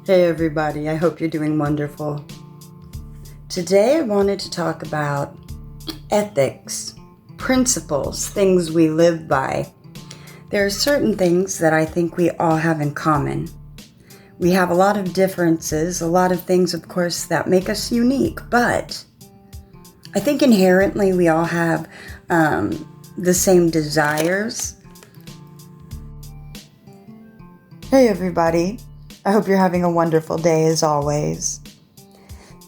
Hey everybody, I hope you're doing wonderful. Today I wanted to talk about ethics, principles, things we live by. There are certain things that I think we all have in common. We have a lot of differences, a lot of things, of course, that make us unique, but I think inherently we all have the same desires. Hey everybody. I hope you're having a wonderful day as always.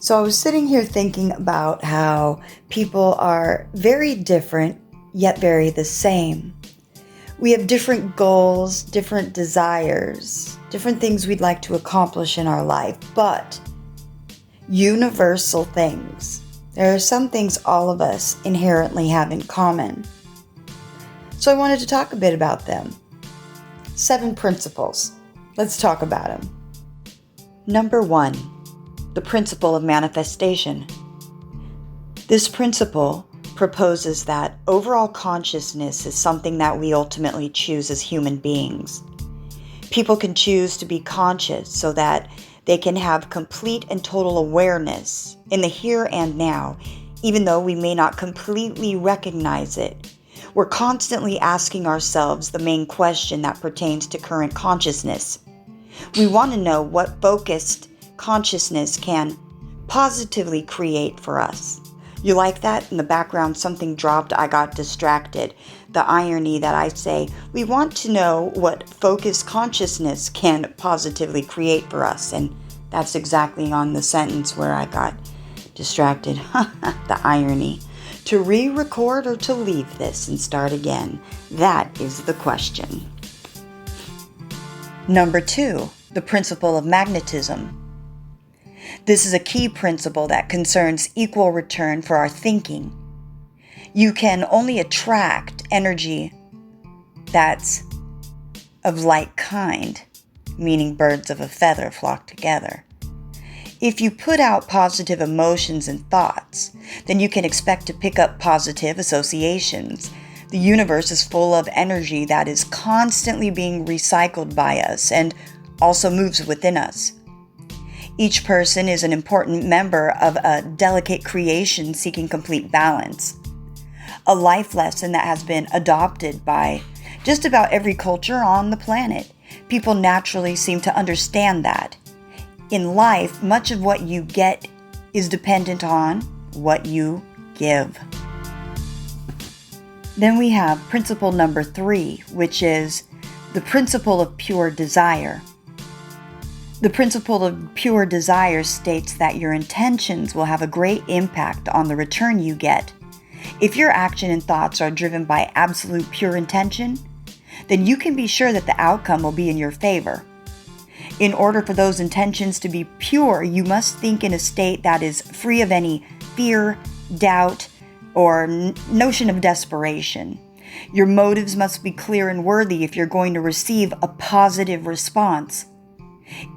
So I was sitting here thinking about how people are very different, yet very the same. We have different goals, different desires, different things we'd like to accomplish in our life, but universal things. There are some things all of us inherently have in common. So I wanted to talk a bit about them. 7 principles. Let's talk about them. Number 1, the principle of manifestation. This principle proposes that overall consciousness is something that we ultimately choose as human beings. People can choose to be conscious so that they can have complete and total awareness in the here and now, even though we may not completely recognize it. We're constantly asking ourselves the main question that pertains to current consciousness. We want to know what focused consciousness can positively create for us. You like that? In the background, something dropped. I got distracted. The irony that I say, we want to know what focused consciousness can positively create for us. And that's exactly on the sentence where I got distracted. The irony. To re-record or to leave this and start again? That is the question. Number 2, the principle of magnetism. This is a key principle that concerns equal return for our thinking. You can only attract energy that's of like kind, meaning birds of a feather flock together. If you put out positive emotions and thoughts, then you can expect to pick up positive associations. The universe is full of energy that is constantly being recycled by us and also moves within us. Each person is an important member of a delicate creation seeking complete balance. A life lesson that has been adopted by just about every culture on the planet. People naturally seem to understand that. In life, much of what you get is dependent on what you give. Then we have principle number 3, which is the principle of pure desire. The principle of pure desire states that your intentions will have a great impact on the return you get. If your action and thoughts are driven by absolute pure intention, then you can be sure that the outcome will be in your favor. In order for those intentions to be pure, you must think in a state that is free of any fear, doubt, or notion of desperation. Your motives must be clear and worthy if you're going to receive a positive response.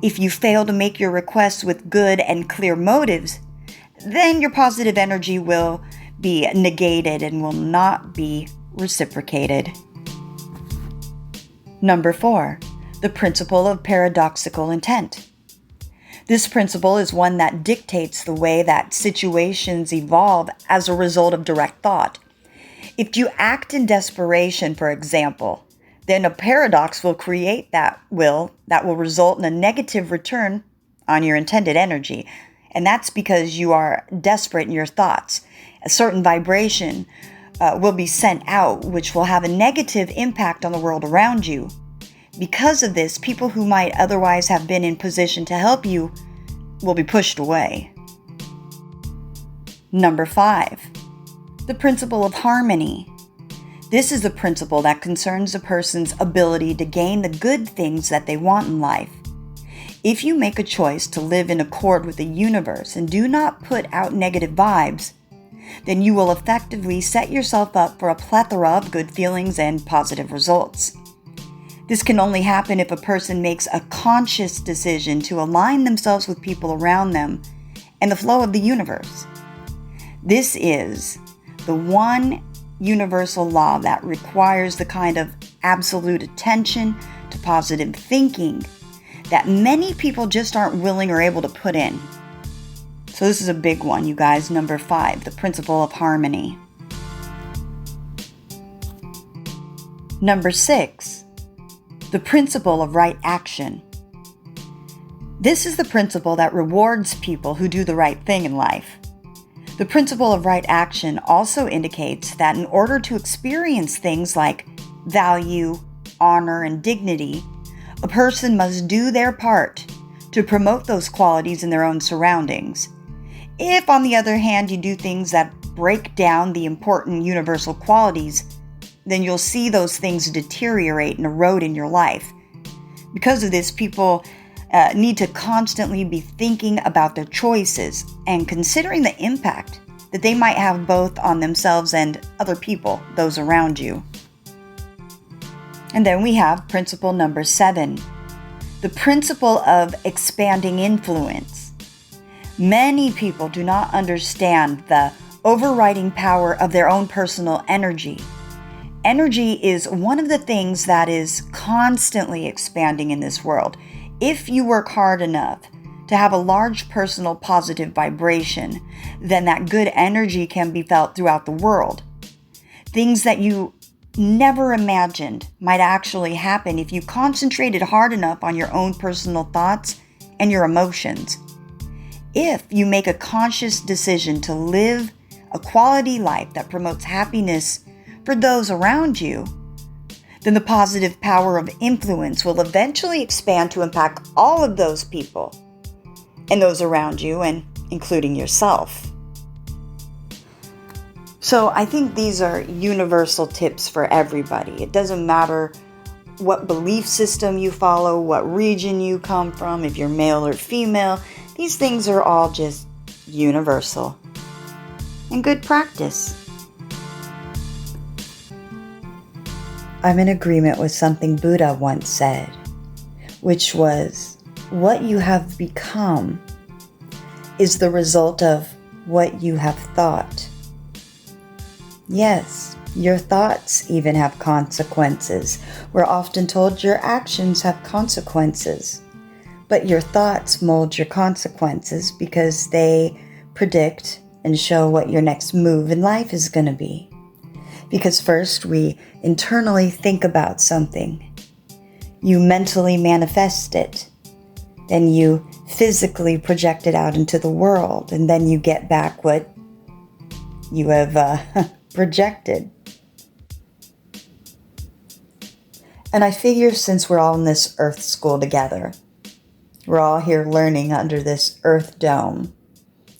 If you fail to make your requests with good and clear motives, then your positive energy will be negated and will not be reciprocated. Number 4, the principle of paradoxical intent. This principle is one that dictates the way that situations evolve as a result of direct thought. If you act in desperation, for example, then a paradox will create that will result in a negative return on your intended energy. And that's because you are desperate in your thoughts. A certain vibration will be sent out, which will have a negative impact on the world around you. Because of this, people who might otherwise have been in position to help you will be pushed away. Number 5, the principle of harmony. This is the principle that concerns a person's ability to gain the good things that they want in life. If you make a choice to live in accord with the universe and do not put out negative vibes, then you will effectively set yourself up for a plethora of good feelings and positive results. This can only happen if a person makes a conscious decision to align themselves with people around them and the flow of the universe. This is the one universal law that requires the kind of absolute attention to positive thinking that many people just aren't willing or able to put in. So this is a big one, you guys. Number 5, the principle of harmony. Number 6, the principle of right action. This is the principle that rewards people who do the right thing in life. The principle of right action also indicates that in order to experience things like value, honor, and dignity, a person must do their part to promote those qualities in their own surroundings. If, on the other hand, you do things that break down the important universal qualities, then you'll see those things deteriorate and erode in your life. Because of this, people need to constantly be thinking about their choices and considering the impact that they might have both on themselves and other people, those around you. And then we have principle number 7, the principle of expanding influence. Many people do not understand the overriding power of their own personal energy. Energy is one of the things that is constantly expanding in this world. If you work hard enough to have a large personal positive vibration, then that good energy can be felt throughout the world. Things that you never imagined might actually happen if you concentrated hard enough on your own personal thoughts and your emotions. If you make a conscious decision to live a quality life that promotes happiness for those around you, then the positive power of influence will eventually expand to impact all of those people and those around you, and including yourself. So I think these are universal tips for everybody. It doesn't matter what belief system you follow, what region you come from, if you're male or female. These things are all just universal and good practice. I'm in agreement with something Buddha once said, which was, what you have become is the result of what you have thought. Yes, your thoughts even have consequences. We're often told your actions have consequences, but your thoughts mold your consequences because they predict and show what your next move in life is going to be. Because first we internally think about something, you mentally manifest it, then you physically project it out into the world, and then you get back what you have projected. And I figure since we're all in this earth school together, we're all here learning under this earth dome,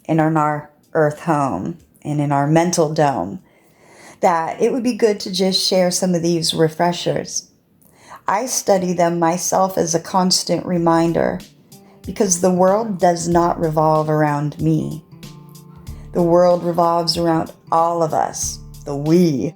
and in our earth home, and in our mental dome, that it would be good to just share some of these refreshers. I study them myself as a constant reminder because the world does not revolve around me. The world revolves around all of us, the we.